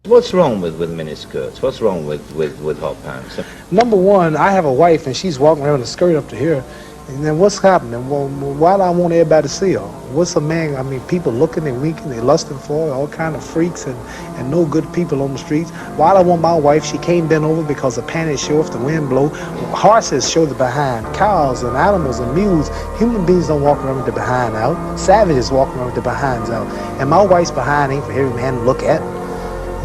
What's wrong with miniskirts? What's wrong with hot pants? Number one, I have a wife and she's walking around with a skirt up to here. And then what's happening? Well, why do I want everybody to see her? What's a man? I mean, people looking, they winking, they lusting for her, all kind of freaks and no good people on the streets. Why do I want my wife? She can't bend over because the panties show if the wind blow. Horses show the behind. Cows and animals and mules. Human beings don't walk around with the behind out. Savages walk around with the behinds out. And my wife's behind ain't for every man to look at.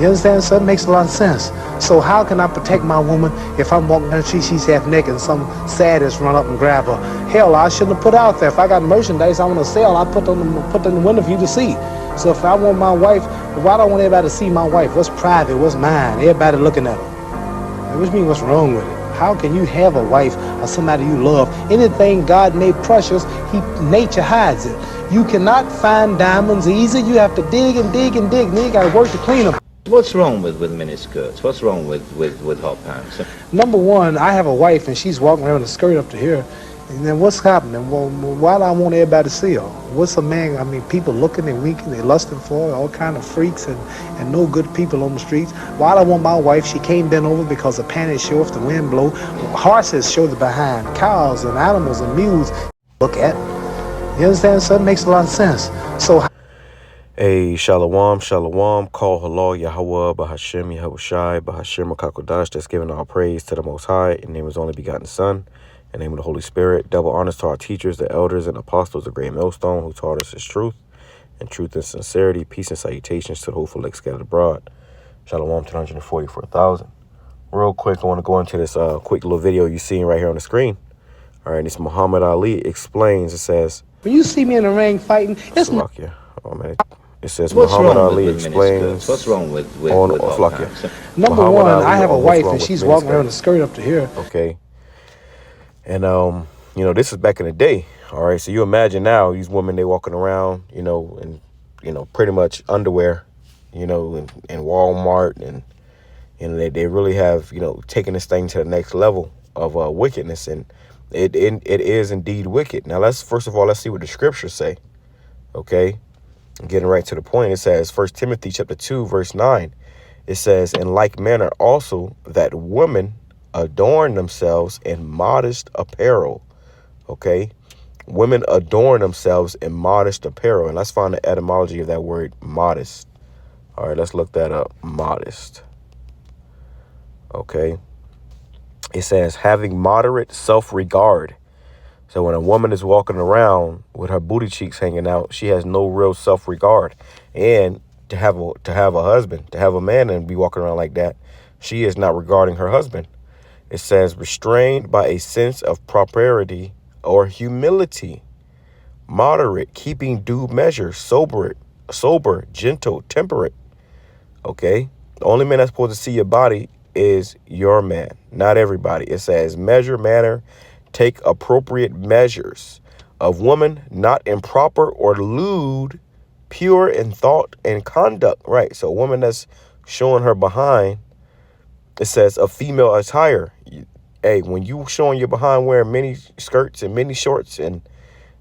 You understand? So it makes a lot of sense. So how can I protect my woman if I'm walking down the street, she's half naked and some sadist run up and grab her? Hell, I shouldn't have put out there. If I got merchandise I want to sell, I put in the window for you to see. So if I want my wife, why do I want everybody to see my wife? What's private? What's mine? Everybody looking at her. Which means what's wrong with it? How can you have a wife or somebody you love? Anything God made precious, nature hides it. You cannot find diamonds easy. You have to dig and dig and dig. And then you got to work to clean them. What's wrong with miniskirts? What's wrong with hot pants? Number one, I have a wife and she's walking around with a skirt up to here. And then what's happening? Well, why do I want everybody to see her? What's a man? I mean, people looking, they winking, they lusting for her, all kind of freaks and no good people on the streets. Why do I want my wife? She can't bend over because the panties show if the wind blow. Horses show the behind. Cows and animals and mules look at. You understand? So it makes a lot of sense. So. Hey, Shalom, Shalom, call HALAL, YAHAWAH, BAHASHAM, YAHAWASHI, BAHASHAM, QADASH, that's giving our praise to the Most High, in the name of His only begotten Son, in the name of the Holy Spirit. Double honors to our teachers, the elders, and apostles of Great Millstone, who taught us His truth, and truth and sincerity. Peace and salutations to the hopeful elect scattered abroad. Shalom to 144,000. Real quick, I want to go into this quick little video you're seeing right here on the screen. All right, this Muhammad Ali explains, it says, when you see me in the ring fighting, it's not. Oh, man. It says What's Muhammad wrong Ali with explains. What's wrong with hot pants? Number Muhammad one, Ali I have a on wife what's wrong and with she's miniskirts. walking around with a skirt up to here. Okay. And, you know, this is back in the day. All right. So you imagine now these women, they walking around, you know, and, you know, pretty much underwear, you know, in Walmart. And, you know, they really have, you know, taken this thing to the next level of wickedness. And it is indeed wicked. Now, first of all, let's see what the scriptures say. Okay. Getting right to the point, it says 1 Timothy chapter 2, verse 9. It says, in like manner also that women adorn themselves in modest apparel. Okay. Women adorn themselves in modest apparel. And let's find the etymology of that word modest. All right, let's look that up. Modest. Okay. It says having moderate self-regard. So when a woman is walking around with her booty cheeks hanging out, she has no real self-regard. And to have a husband, to have a man and be walking around like that, she is not regarding her husband. It says restrained by a sense of propriety or humility, moderate, keeping due measure, sober, gentle, temperate. Okay. The only man that's supposed to see your body is your man, not everybody. It says measure, manner, take appropriate measures of woman, not improper or lewd, pure in thought and conduct. Right. So a woman that's showing her behind, it says a female attire. Hey, when you showing your behind wearing mini skirts and mini shorts and,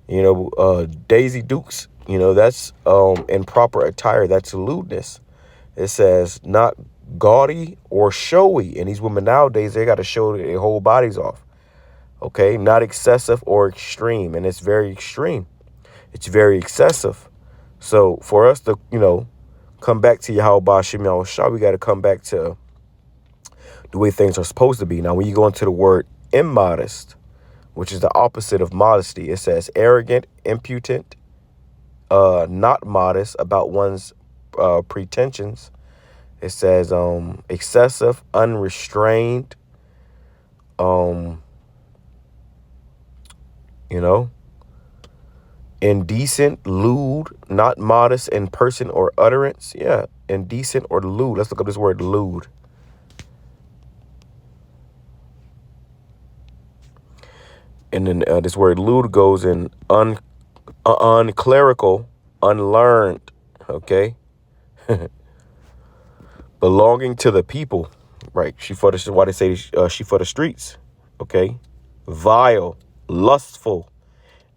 you know, Daisy Dukes, you know, that's improper attire. That's lewdness. It says not gaudy or showy. And these women nowadays, they got to show their whole bodies off. Okay, not excessive or extreme. And it's very extreme. It's very excessive. So for us to, you know, come back to YAHAWASHI, we got to come back to the way things are supposed to be. Now, when you go into the word immodest, which is the opposite of modesty, it says arrogant, impudent, not modest about one's pretensions. It says excessive, unrestrained, you know, indecent, lewd, not modest in person or utterance. Yeah, indecent or lewd. Let's look up this word lewd. And then this word lewd goes in unclerical, unlearned. Okay. Belonging to the people. Right. Why they say she for the streets. Okay. Vile, lustful.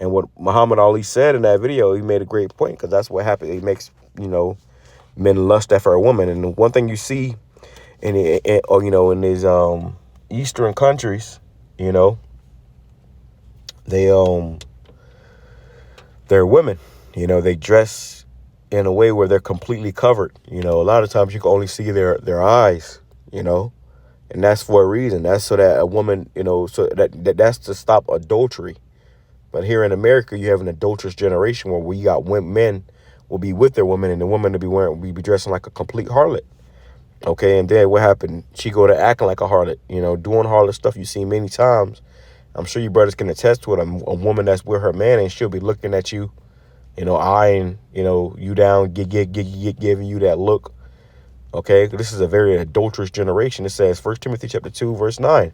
And what Muhammad Ali said in that video, he made a great point, because that's what happened. It makes, you know, men lust after a woman. And the one thing you see or, in these Eastern countries, they they're women. They dress in a way where they're completely covered. A lot of times you can only see their eyes. And that's for a reason. That's so that a woman, so that's to stop adultery. But here in America, you have an adulterous generation where we got men will be with their women, and the woman will be dressing like a complete harlot. Okay, and then what happened? She go to acting like a harlot, doing harlot stuff you see many times. I'm sure you brothers can attest to it. A woman that's with her man, and she'll be looking at you, eyeing, you down, giving you that look. Okay, this is a very adulterous generation. It says 1 Timothy chapter 2, verse 9.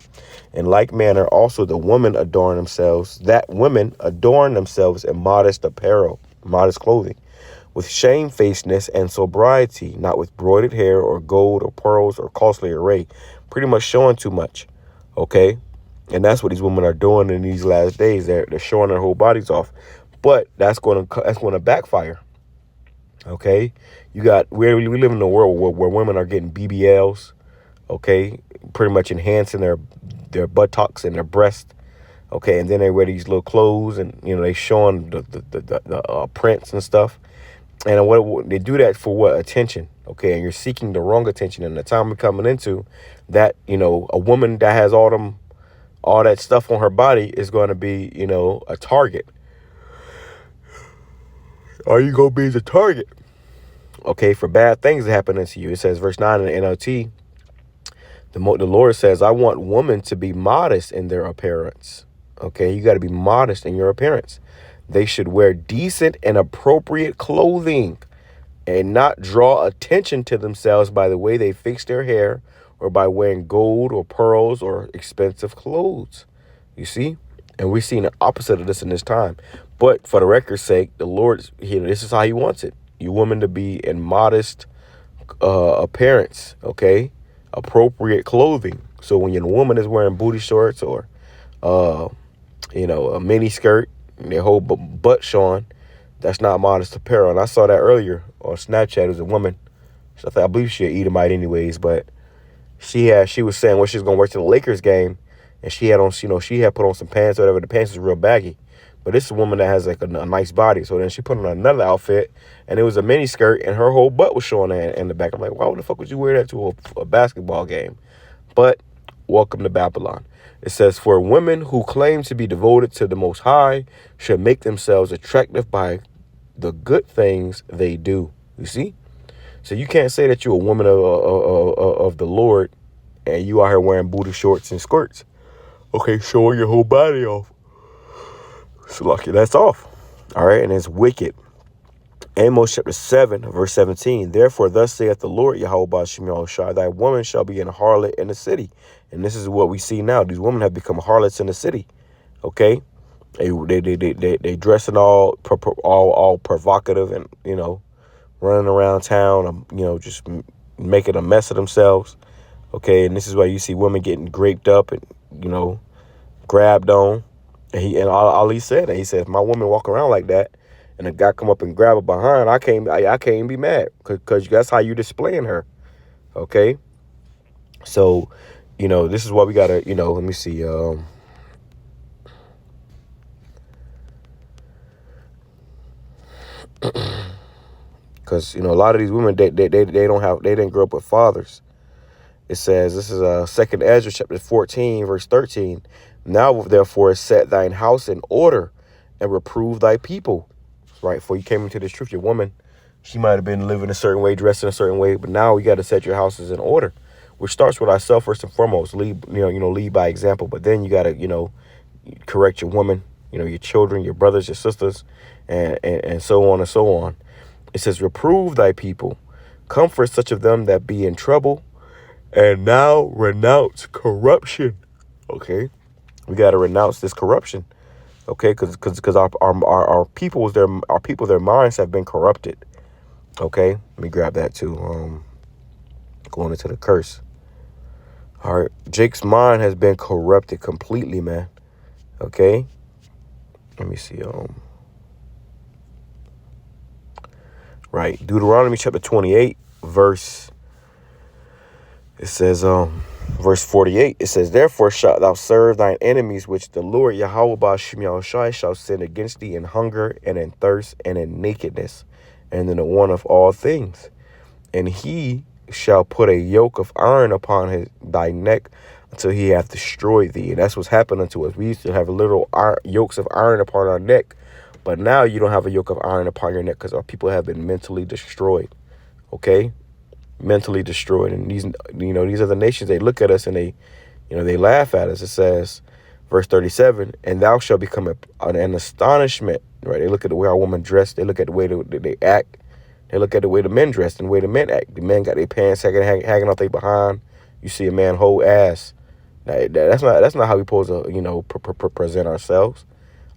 In like manner, also the women adorn themselves in modest apparel, modest clothing, with shamefacedness and sobriety, not with broidered hair or gold or pearls or costly array, pretty much showing too much. Okay, and that's what these women are doing in these last days. They're showing their whole bodies off, but that's going to backfire. Okay, we live in a world where women are getting BBLs, okay, pretty much enhancing their buttocks and their breast, okay, and then they wear these little clothes and they showing the prints and stuff, and what they do that for what? Attention, okay, and you're seeking the wrong attention. And the time we're coming into that, a woman that has all that stuff on her body is going to be a target. Are you gonna be the target? Okay, for bad things happening to you. It says, verse 9 in the NLT, the Lord says, I want women to be modest in their appearance. Okay, you got to be modest in your appearance. They should wear decent and appropriate clothing and not draw attention to themselves by the way they fix their hair or by wearing gold or pearls or expensive clothes. You see? And we're seeing the opposite of this in this time. But for the record's sake, the Lord, this is how he wants it. You women to be in modest appearance, okay? Appropriate clothing. So when your woman is wearing booty shorts or, a mini skirt and their whole butt showing, that's not modest apparel. And I saw that earlier on Snapchat. It was a woman. I believe she an Edomite anyways, but she was saying she was going to work to the Lakers game. And she had on, she had put on some pants or whatever. The pants was real baggy. But this is a woman that has like a nice body. So then she put on another outfit, and it was a mini skirt, and her whole butt was showing in the back. I'm like, why the fuck would you wear that to a basketball game? But welcome to Babylon. It says, for women who claim to be devoted to the Most High should make themselves attractive by the good things they do. You see? So you can't say that you're a woman of the Lord and you out here wearing booty shorts and skirts. Okay, showing your whole body off. So lucky that's off. All right, and it's wicked. Amos chapter 7, verse 17. Therefore, thus saith the Lord YAHAWASHI, thy woman shall be an harlot in the city. And this is what we see now. These women have become harlots in the city. Okay, they dressing all provocative and running around town, just making a mess of themselves. Okay, and this is why you see women getting graped up and grabbed on. And Ali said that. He said, if my woman walk around like that and a guy come up and grab her behind, I can't be mad because that's how you displaying her. Okay. So, this is why we gotta, let me see. Because, a lot of these women, they didn't grow up with fathers. It says, this is 2nd Ezra chapter 14, verse 13. Now, therefore, set thine house in order and reprove thy people. Right? For you came into this truth, your woman, she might have been living a certain way, dressed in a certain way, but now we got to set your houses in order, which starts with ourselves first and foremost. Lead by example. But then you got to, correct your woman, your children, your brothers, your sisters, and so on and so on. It says, reprove thy people, comfort such of them that be in trouble, and now renounce corruption. Okay, we got to renounce this corruption. Okay, because our people, their minds have been corrupted. Okay, let me grab that too. Going into the curse. All right, Jake's mind has been corrupted completely, man. Okay, let me see. right? Deuteronomy chapter 28, verse 48, it says, therefore shalt thou serve thine enemies, which the Lord YAHAWAH shall send against thee in hunger and in thirst and in nakedness and in the want of all things. And he shall put a yoke of iron upon thy neck until he hath destroyed thee. And that's what's happened unto us. We used to have little yokes of iron upon our neck, but now you don't have a yoke of iron upon your neck because our people have been mentally destroyed. Okay? Mentally destroyed. And these are the nations. They look at us and they laugh at us. It says, verse 37, and thou shalt become an astonishment. Right? They look at the way our women dress. They look at the way they act. They look at the way the men dress and the way the men act. The men got their pants hanging off their behind. You see a man whole ass. That's not how we supposed to present ourselves.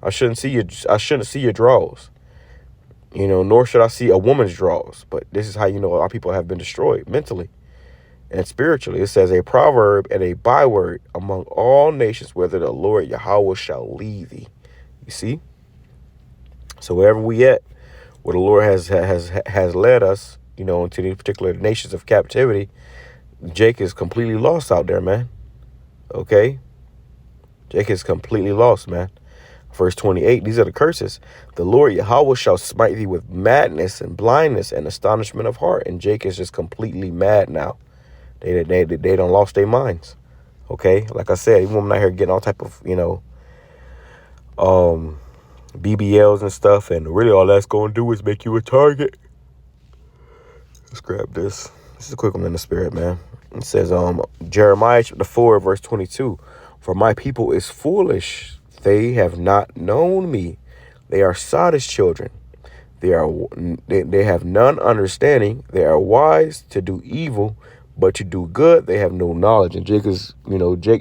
I shouldn't see your drawers. Nor should I see a woman's drawers. But this is how our people have been destroyed mentally and spiritually. It says a proverb and a byword among all nations, whether the Lord Yahweh shall lead thee. You see? So wherever we at, where the Lord has led us, into these particular nations of captivity, Jake is completely lost out there, man. Okay? Jake is completely lost, man. Verse 28, these are the curses. The Lord Yahweh shall smite thee with madness and blindness and astonishment of heart. And Jake is just completely mad now. They done lost their minds. Okay? Like I said, even women out here getting all type of, BBLs and stuff, and really all that's going to do is make you a target. Let's grab this. This is a quick one in the spirit, man. It says, Jeremiah chapter 4, verse 22, for my people is foolish. They have not known me. They are sottish children. They have none understanding. They are wise to do evil, but to do good they have no knowledge. And Jake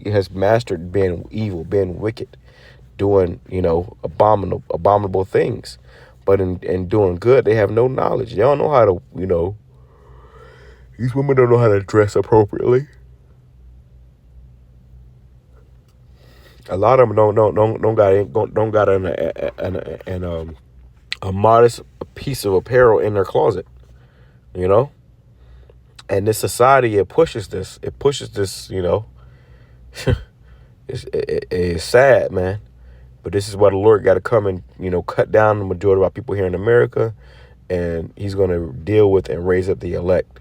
has mastered being evil, being wicked, doing, abominable things. But in doing good, they have no knowledge. They don't know how to, these women don't know how to dress appropriately. A lot of them don't got a modest piece of apparel in their closet, And this society, it pushes this, it's sad, man. But this is why the Lord got to come and, cut down the majority of our people here in America. And he's going to deal with and raise up the elect.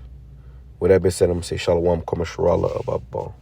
With that being said, I'm going to say Shalom, Kama Sharala, Abba.